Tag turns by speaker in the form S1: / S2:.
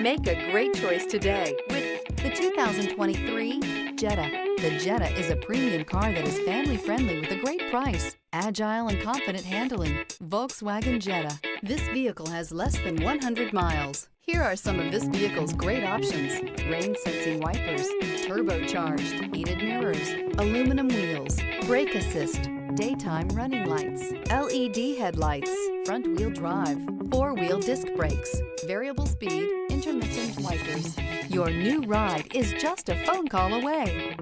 S1: Make a great choice today with the 2023 Jetta. The Jetta is a premium car that is family-friendly with a great price, agile and confident handling. Volkswagen Jetta. This vehicle has less than 100 miles. Here are some of this vehicle's great options: rain-sensing wipers, turbocharged, heated mirrors, aluminum wheels, brake assist, daytime running lights, LED headlights, front-wheel drive, four-wheel disc brakes, variable speed, intermittent wipers. Your new ride is just a phone call away.